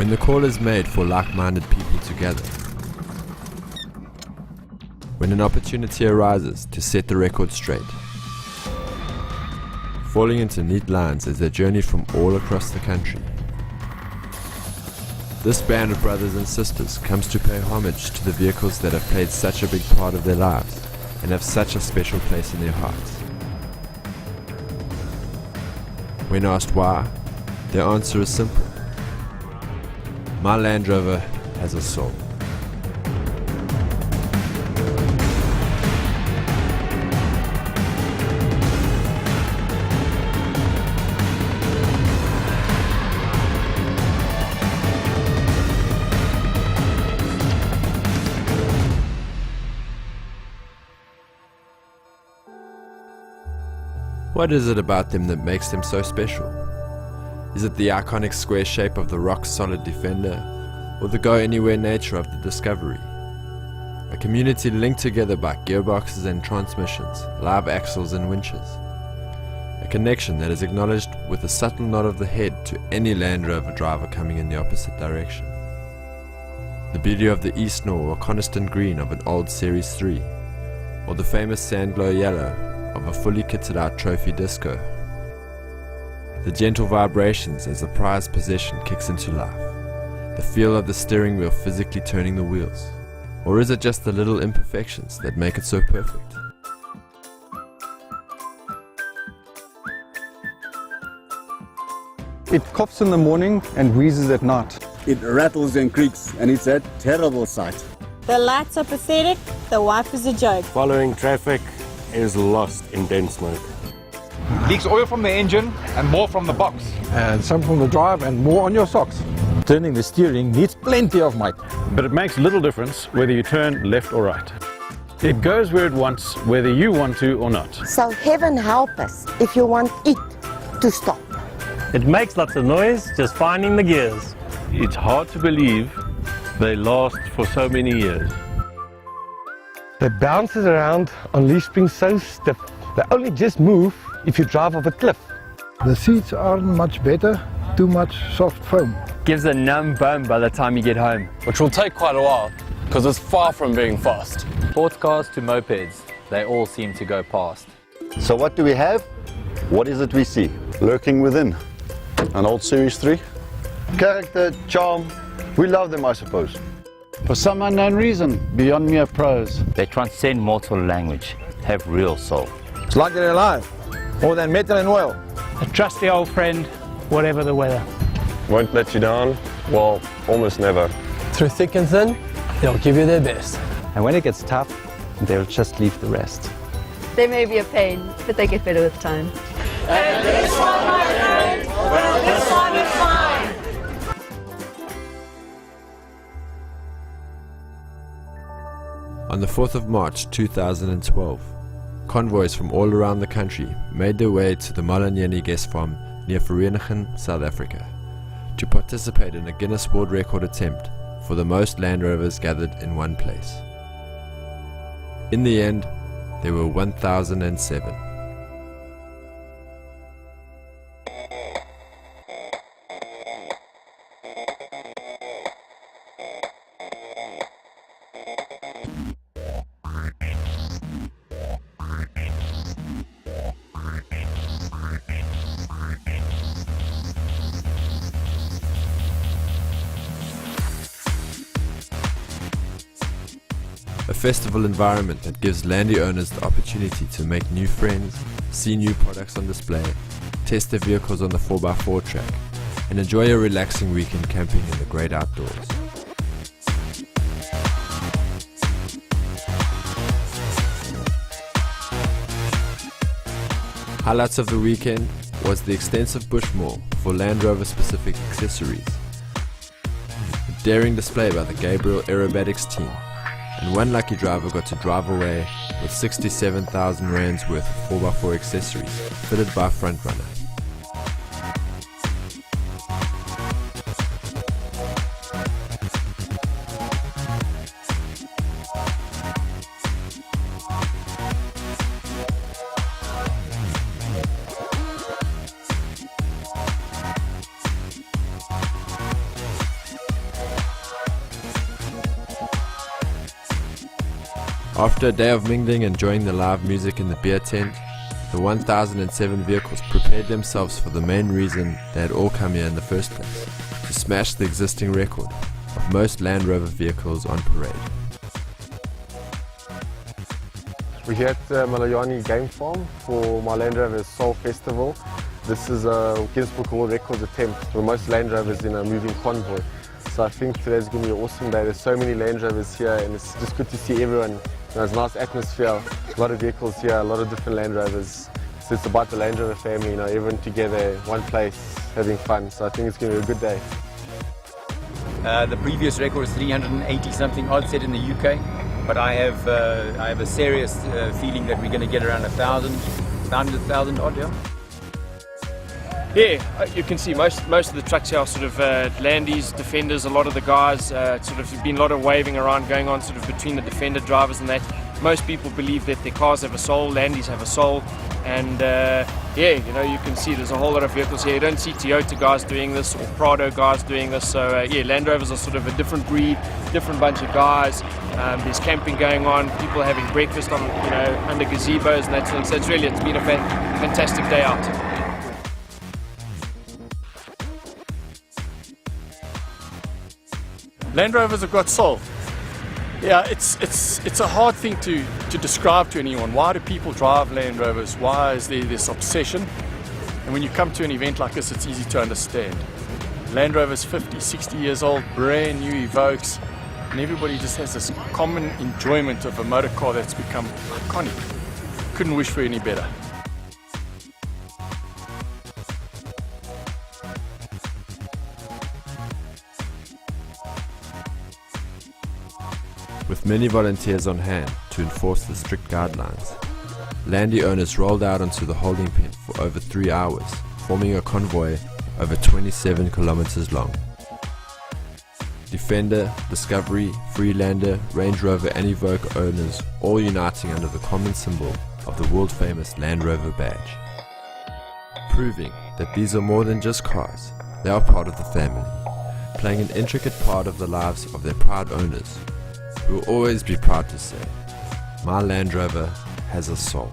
when the call is made for like-minded people to gather. When an opportunity arises to set the record straight. Falling into neat lines as they journey from all across the country. This band of brothers and sisters comes to pay homage to the vehicles that have played such a big part of their lives and have such a special place in their hearts. When asked why, their answer is simple. My Land Rover has a soul. What is it about them that makes them so special? Is it the iconic square shape of the rock-solid Defender, or the go-anywhere nature of the Discovery? A community linked together by gearboxes and transmissions, live axles and winches. A connection that is acknowledged with a subtle nod of the head to any Land Rover driver coming in the opposite direction. The beauty of the East Nor or Coniston green of an old Series 3, or the famous sand glow yellow of a fully kitted out trophy disco. The gentle vibrations as the prized possession kicks into life. The feel of the steering wheel physically turning the wheels. Or is it just the little imperfections that make it so perfect? It coughs in the morning and wheezes at night. It rattles and creaks, and it's a terrible sight. The lights are pathetic, the wife is a joke. Following traffic is lost in dense smoke. Leaks oil from the engine and more from the box. And some from the drive and more on your socks. Turning the steering needs plenty of might. But it makes little difference whether you turn left or right. It goes where it wants, whether you want to or not. So heaven help us if you want it to stop. It makes lots of noise just finding the gears. It's hard to believe they last for so many years. It bounces around on leaf springs so stiff. They only just move if you drive off a cliff. The seats aren't much better, too much soft foam. Gives a numb bum by the time you get home. Which will take quite a while, because it's far from being fast. Sports cars to mopeds, they all seem to go past. So what do we have? What is it we see? Lurking within. An old Series 3. Character, charm, we love them, I suppose. For some unknown reason, beyond mere prose. They transcend mortal language, have real soul. It's like they're alive, more than metal and oil. A trusty old friend, whatever the weather. Won't let you down, well, almost never. Through thick and thin, they'll give you their best. And when it gets tough, they'll just leave the rest. They may be a pain, but they get better with time. And this one, my friend, well, this one is mine. On the 4th of March 2012, convoys from all around the country made their way to the Malanyeni guest farm near Vereeniging, South Africa, to participate in a Guinness World Record attempt for the most Land Rovers gathered in one place. In the end, there were 1,007. A festival environment that gives landy owners the opportunity to make new friends, see new products on display, test their vehicles on the 4x4 track, and enjoy a relaxing weekend camping in the great outdoors. Highlights of the weekend was the extensive bush mall for Land Rover specific accessories, a daring display by the Gabriel Aerobatics team, and one lucky driver got to drive away with 67,000 rands worth of 4x4 accessories fitted by Frontrunner. After a day of mingling and enjoying the live music in the beer tent, the 1007 vehicles prepared themselves for the main reason they had all come here in the first place, to smash the existing record of most Land Rover vehicles on parade. We're here at Malayani Game Farm for my Land Rover Soul Festival. This is a Guinness Book of World Records attempt for most Land Rovers in a moving convoy. So I think today's going to be an awesome day. There's so many Land Rovers here and it's just good to see everyone. There's a nice atmosphere, a lot of vehicles here, a lot of different Land Rovers. So it's about the Land Rover family, everyone together, one place, having fun. So I think it's going to be a good day. The previous record was 380 something odd set in the UK, but I have a serious feeling that we're going to get around 1,000 odd, yeah. Yeah, you can see most of the trucks here are sort of Landies, Defenders. A lot of the guys sort of been a lot of waving around going on sort of between the Defender drivers and that. Most people believe that their cars have a soul, Landies have a soul, and yeah, you can see there's a whole lot of vehicles here. You don't see Toyota guys doing this or Prado guys doing this. So yeah, Land Rovers are sort of a different breed, different bunch of guys. There's camping going on, people having breakfast on under gazebos and that sort of thing. So it's been a fantastic day out. Land Rovers have got soul. Yeah, it's a hard thing to describe to anyone. Why do people drive Land Rovers? Why is there this obsession? And when you come to an event like this, it's easy to understand. Land Rover's 50, 60 years old, brand new Evokes, and everybody just has this common enjoyment of a motor car that's become iconic. Couldn't wish for any better. With many volunteers on hand to enforce the strict guidelines, Landy owners rolled out onto the holding pen for over 3 hours, forming a convoy over 27 kilometers long. Defender, Discovery, Freelander, Range Rover and Evoque owners all uniting under the common symbol of the world-famous Land Rover badge, proving that these are more than just cars, they are part of the family, playing an intricate part of the lives of their proud owners, who will always be proud to say, my Land Rover has a soul.